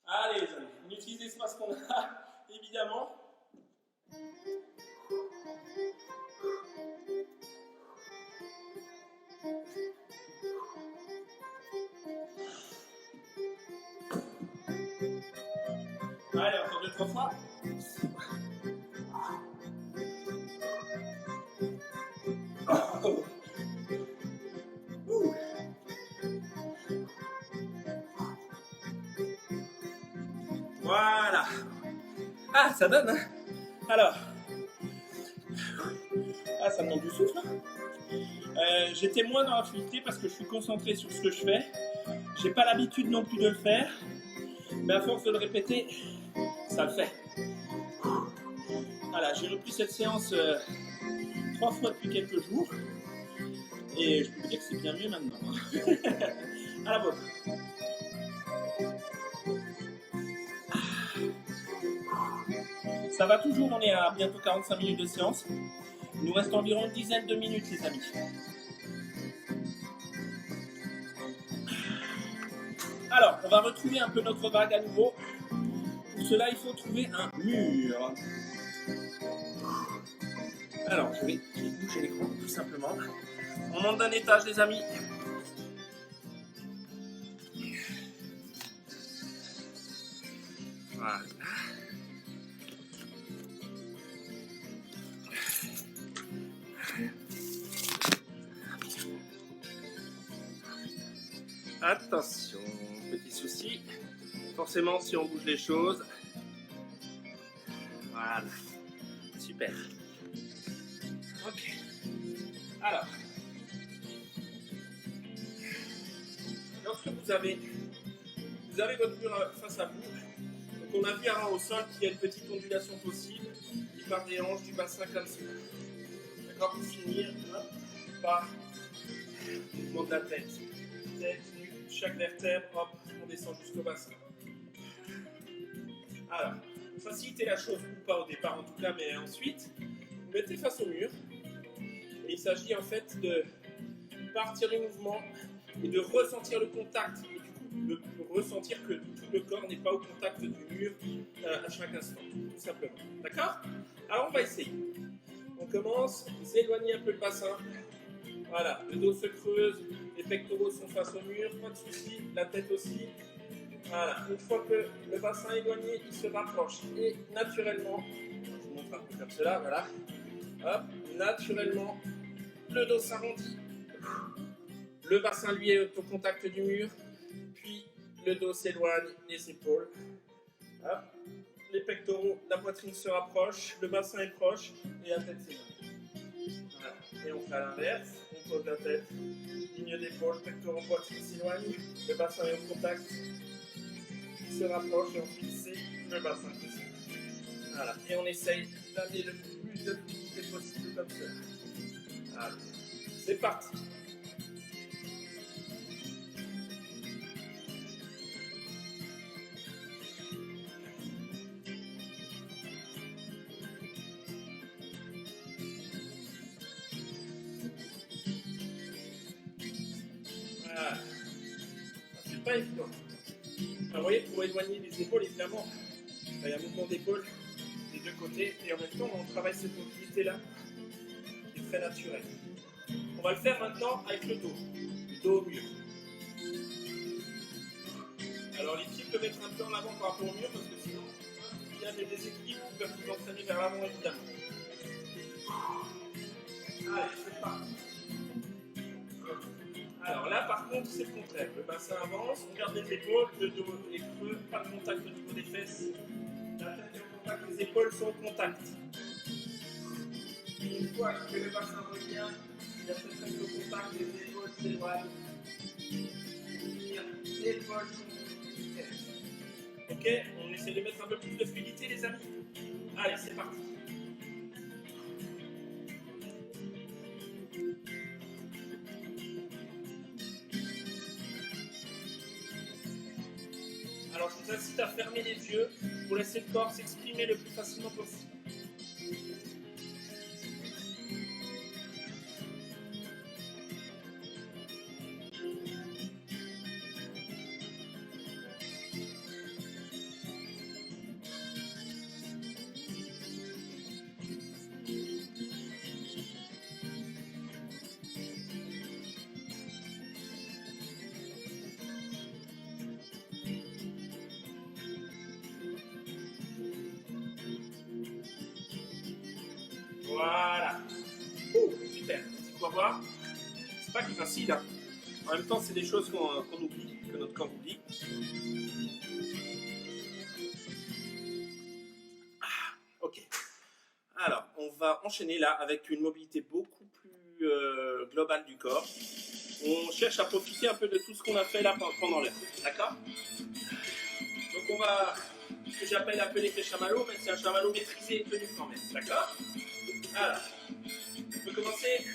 Allez les amis, on utilise l'espace qu'on a, évidemment. Allez, encore 2-3 fois. Voilà. Ah, ça donne, hein. Alors. Ah, ça me manque du souffle. J'étais moins dans la fluidité parce que je suis concentré sur ce que je fais. J'ai pas l'habitude non plus de le faire. Mais à force de le répéter, ça le fait. Voilà, j'ai repris cette séance 3 fois depuis quelques jours. Et je peux vous dire que c'est bien mieux maintenant. À la vôtre. Ça va toujours, on est à bientôt 45 minutes de séance. Il nous reste environ une dizaine de minutes, les amis. Alors, on va retrouver un peu notre vague à nouveau. Pour cela, il faut trouver un mur. Alors, je vais bouger l'écran, tout simplement. On monte d'un étage, les amis. Voilà. Attention, petit souci. Forcément, si on bouge les choses. Voilà. Super. Ok. Alors. Lorsque vous avez votre mur face à vous, donc on a vu avant au sol qu'il y a une petite ondulation possible qui part des hanches du bassin comme ça. D'accord, pour finir par le mouvement de la tête. Tête, nuque, chaque vertèbre, hop, on descend jusqu'au bassin. Alors, facilitez la chose ou pas au départ en tout cas, mais ensuite, vous mettez face au mur. Et il s'agit en fait de partir du mouvement et de ressentir le contact. De ressentir que tout le corps n'est pas au contact du mur à chaque instant, tout simplement. D'accord? Alors on va essayer. On commence, vous éloignez un peu le bassin. Voilà, le dos se creuse, les pectoraux sont face au mur, pas de souci, la tête aussi. Voilà, une fois que le bassin est éloigné, il se rapproche. Et naturellement, je vous montre un peu comme cela, voilà. Hop, naturellement, le dos s'arrondit. Le bassin lui est au contact du mur. Puis le dos s'éloigne, les épaules. Hop, les pectoraux, la poitrine se rapproche, le bassin est proche et la tête s'éloigne. Voilà. Et on fait à l'inverse, on pose la tête, ligne d'épaule, pectoraux, poitrine s'éloigne, le bassin est au contact, il se rapproche et ensuite c'est le bassin qui s'éloigne. Voilà. Et on essaye d'amener le plus de fluidité possible comme ça. Voilà. C'est parti. Voilà. C'est pas évident. Alors, vous voyez, pour éloigner les épaules, évidemment, il y a un mouvement d'épaule des deux côtés, et en même temps, on travaille cette mobilité-là, qui est très naturelle. On va le faire maintenant avec le dos au mur. Alors, les types de mettre un peu en avant par rapport au mur parce que sinon, il y a des déséquilibres qui peuvent vous entraîner vers l'avant évidemment. Allez, c'est parti. Alors là, par contre, c'est le contraire. Le bassin avance, on garde les épaules, le dos est creux, pas de contact au niveau des fesses. La tête est au contact, les épaules sont au contact. Une fois que le bassin revient, il y a cette tête au contact, les épaules s'éloignent. Les épaules sont. Ok, on essaie de mettre un peu plus de fluidité, les amis. Allez, c'est parti. Alors, je vous incite à fermer les yeux pour laisser le corps s'exprimer le plus facilement possible. Voilà. Oh, super. Tu vas voir. C'est pas plus facile. Hein. En même temps, c'est des choses qu'on oublie, que notre corps oublie. Ok. Alors, on va enchaîner là avec une mobilité beaucoup plus globale du corps. On cherche à profiter un peu de tout ce qu'on a fait là pendant l'heure. D'accord? Donc on va, ce que j'appelle un peu l'effet chamallow, mais c'est un chamallow maîtrisé et tenu quand même. D'accord? Alors, on peut commencer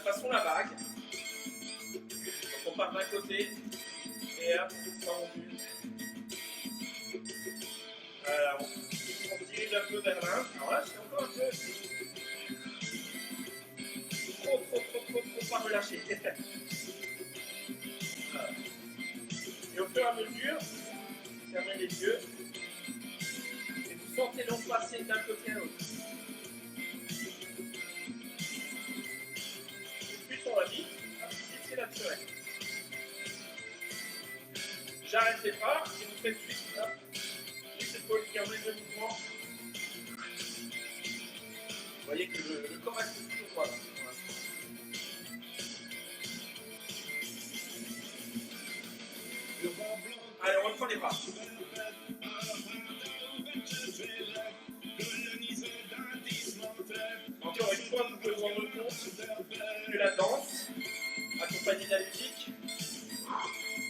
façon la vague. Donc on part d'un côté et hop, on ondule. Voilà, on dirige un peu vers l'un. Alors là, c'est encore un peu trop pas relâché. Voilà. Et au fur et à mesure, fermez les yeux et vous sentez l'onde passer d'un côté à l'autre. Plus on va vite, plus c'est naturel. J'arrête les bras et vous faites suite. Les épaules qui remettent le mouvement. Vous voyez que le corps reste toujours droit là. Allez, on reprend les bras. Encore une fois, vous pouvez vous rendre compte que la danse, accompagnée de la musique,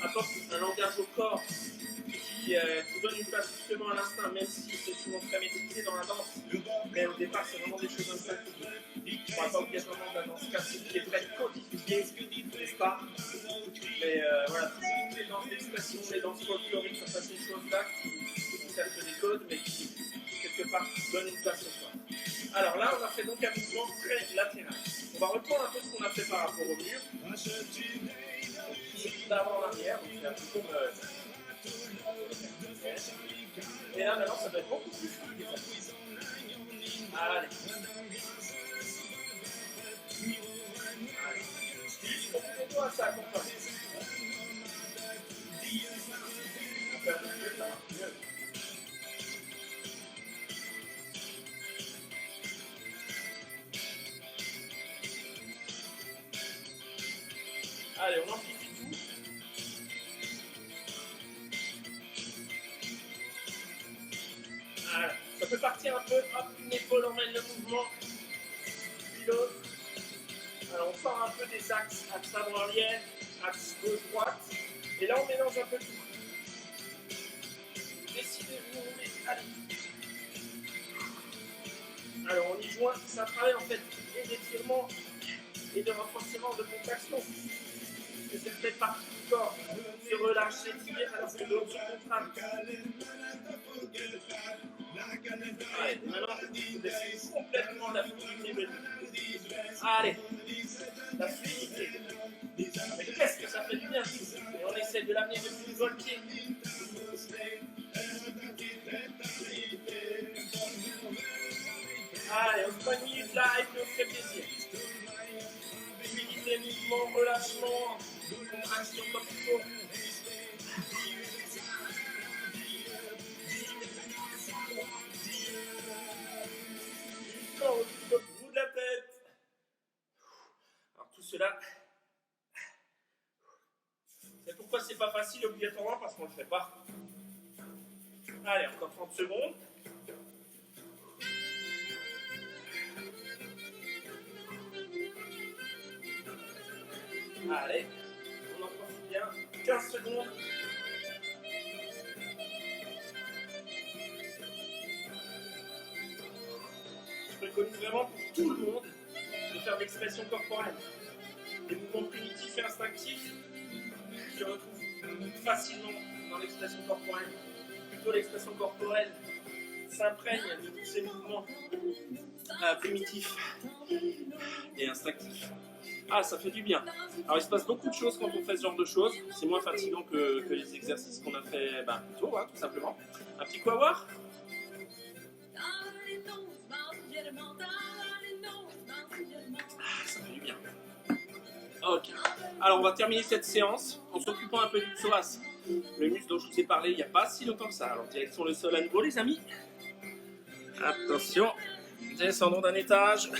apporte un langage au corps qui donne une place justement à l'instinct, même si c'est souvent très maîtrisé dans la danse. Mais au départ, c'est vraiment des choses instinctives. On ne parle pas obligatoirement de la danse classique qui est très codifiée, n'est-ce pas? Mais voilà, toutes les danses d'expression, les danses folkloriques, ça passe des choses-là qui sont certes des codes, mais qui, quelque part, donnent une place au corps. Alors là, on a fait donc un mouvement très latéral. On va reprendre un peu ce qu'on a fait par rapport au mur. C'est d'avant en arrière, donc c'est un peu comme. Et là, maintenant, ça doit être beaucoup plus fluide. Allez. Juste profitez-toi, ça accompagne. On fait un peu mieux, ça marche mieux. Allez, on amplifie tout. Voilà. Ça peut partir un peu, hop, une épaule emmène le mouvement, puis l'autre. Alors on sort un peu des axes, axe avant-arrière, axe gauche-droite. Et là on mélange un peu tout. Décidez-vous, allez. Alors on y joint, ça travaille en fait et d'étirement et de renforcement de contraction. Que certaines parties du corps se relâchent, s'étirent alors que d'autres se contractent. Allez, maintenant, vous laissez complètement la fluidité venir. Allez, la fluidité. Mais qu'est-ce que ça fait du bien? Et on essaie de l'amener depuis le voltier. Allez, on se prend une minute là et puis on se fait plaisir. Fluidité, mouvement, relâchement, contraction comme il faut. Pourquoi c'est pas facile obligatoirement? Parce qu'on le fait pas. Allez, encore 30 secondes. Allez, on en profite bien. 15 secondes. Je préconise vraiment pour tout le monde de faire de l'expression corporelle. Les mouvements primitifs et instinctifs se retrouvent facilement dans l'expression corporelle. Plutôt l'expression corporelle s'imprègne de tous ces mouvements primitifs et instinctifs. Ah, ça fait du bien. Alors, il se passe beaucoup de choses quand on fait ce genre de choses. C'est moins fatigant que les exercices qu'on a fait plus tôt, tout simplement. Un petit quoi voir? Ça fait du bien. Ok. Alors, on va terminer cette séance en s'occupant un peu du psoas. Le muscle dont je vous ai parlé il n'y a pas si longtemps que ça. Alors, direction le sol à nouveau, les amis. Attention. Descendons d'un étage.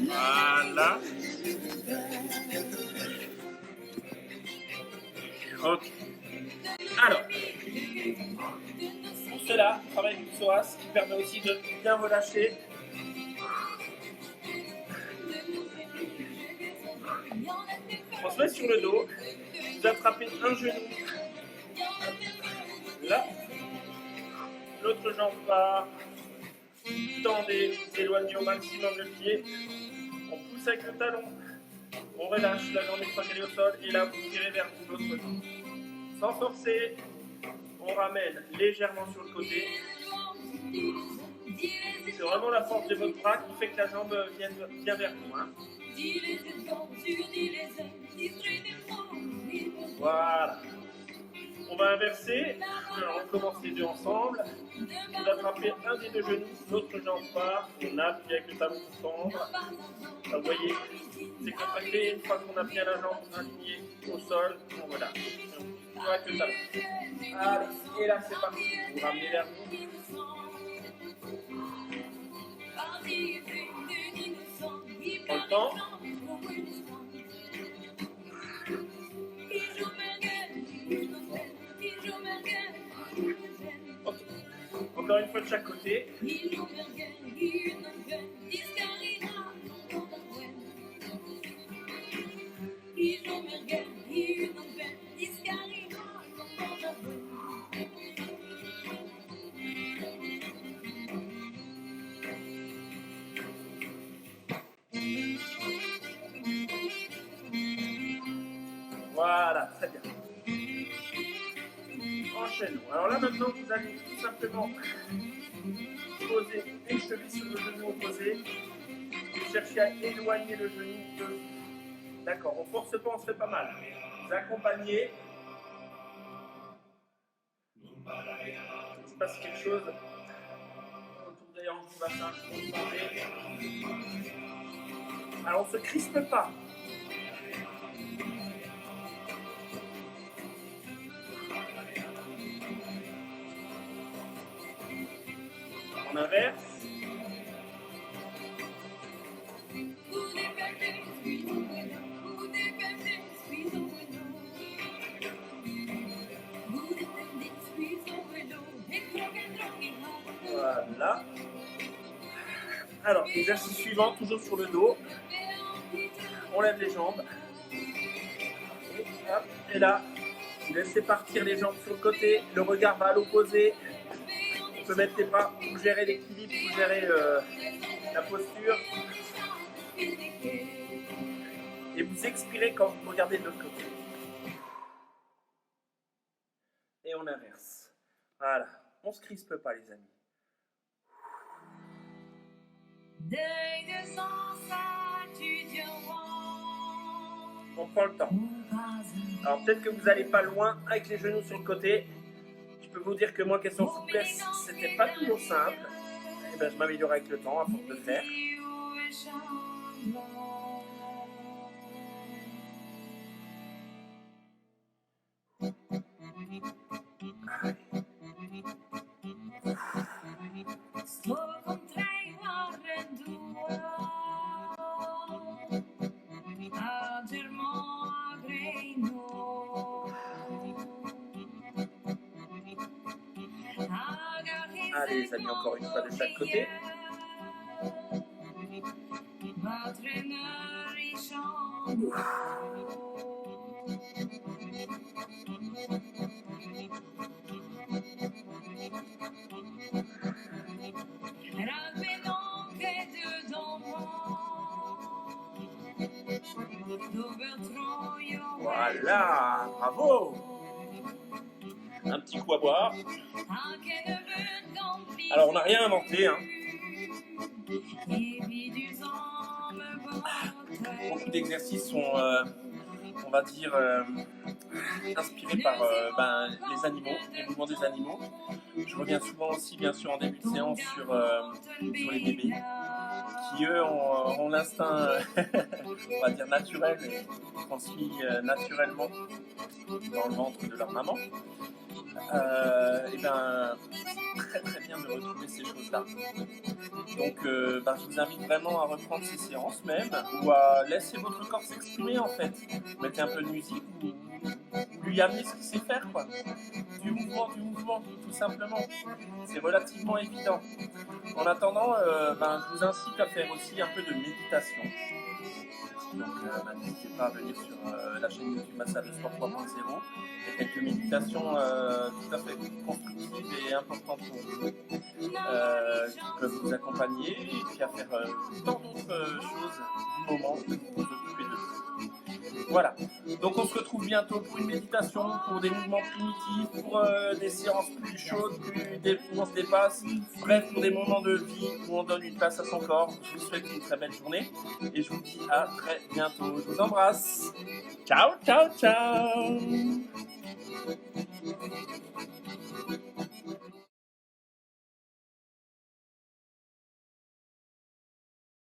Voilà. Ok. Alors, pour cela, travail du psoas qui permet aussi de bien relâcher. On se met sur le dos. Vous attrapez un genou. Là. L'autre jambe part. Tendez, éloignez au maximum le pied. On pousse avec le talon. On relâche la jambe une fois qu'elle est au sol. Et là, vous tirez vers l'autre jambe. Sans forcer. On ramène légèrement sur le côté. C'est vraiment la force de votre bras qui fait que la jambe vient vers vous. Voilà. On va inverser. Alors, on commence les deux ensemble. Vous attrapez un des deux genoux, l'autre jambe part. On appuie avec le talon pour tendre. Là, vous voyez, c'est contracté. Une fois qu'on a bien la jambe alignée au sol, on relâche. On pousse avec le talon. Allez, et là, c'est parti. Vous ramenez vers vous. Prends le temps. Okay. Encore une fois de chaque côté. Voilà, très bien. Enchaînons. Alors là maintenant vous allez tout simplement poser une cheville sur le genou opposé. Vous cherchez à éloigner le genou de vous. D'accord, on force pas, on se fait pas mal. Vous accompagnez. Il se passe quelque chose autour des hanches du bassin. Alors on ne se crispe pas. On inverse. Voilà. Alors, exercice suivant, toujours sur le dos. On lève les jambes. Et là, vous laissez partir les jambes sur le côté. Le regard va à l'opposé. On peut mettre les bras pour gérer l'équilibre, pour gérer la posture. Et vous expirez quand vous regardez de l'autre côté. Et on inverse. Voilà. On ne se crispe pas, les amis. On prend le temps. Alors peut-être que vous n'allez pas loin avec les genoux sur le côté. Je peux vous dire que moi, question souplesse, c'était pas toujours simple. Et ben, je m'améliore avec le temps à force de faire. Allez les amis, encore une fois de chaque côté. Voilà, bravo. Un petit coup à boire. Alors on n'a rien inventé, hein. Beaucoup d'exercices sont, on va dire, inspirés par les animaux, les mouvements des animaux. Je reviens souvent aussi, bien sûr, en début de séance sur les bébés, qui eux ont l'instinct, on va dire naturel, transmis naturellement dans le ventre de leur maman. Et ben, très très bien de retrouver ces choses-là. Donc je vous invite vraiment à reprendre ces séances même, ou à laisser votre corps s'exprimer en fait. Mettez un peu de musique, ou lui amener ce qu'il sait faire, quoi. Du mouvement, tout simplement. C'est relativement évident. En attendant, je vous incite à faire aussi un peu de méditation. Donc n'hésitez pas à venir sur la chaîne YouTube Massage Sport 3.0. Il y a quelques méditations tout à fait constructives et importantes pour vous, qui peuvent vous accompagner et puis à faire tant d'autres choses du moment que vous vous occupez de vous. Voilà, donc on se retrouve bientôt pour une méditation, pour des mouvements primitifs, pour des séances plus chaudes, où on se dépasse, bref, pour des moments de vie où on donne une place à son corps. Je vous souhaite une très belle journée et je vous dis à très bientôt. Je vous embrasse. Ciao, ciao, ciao.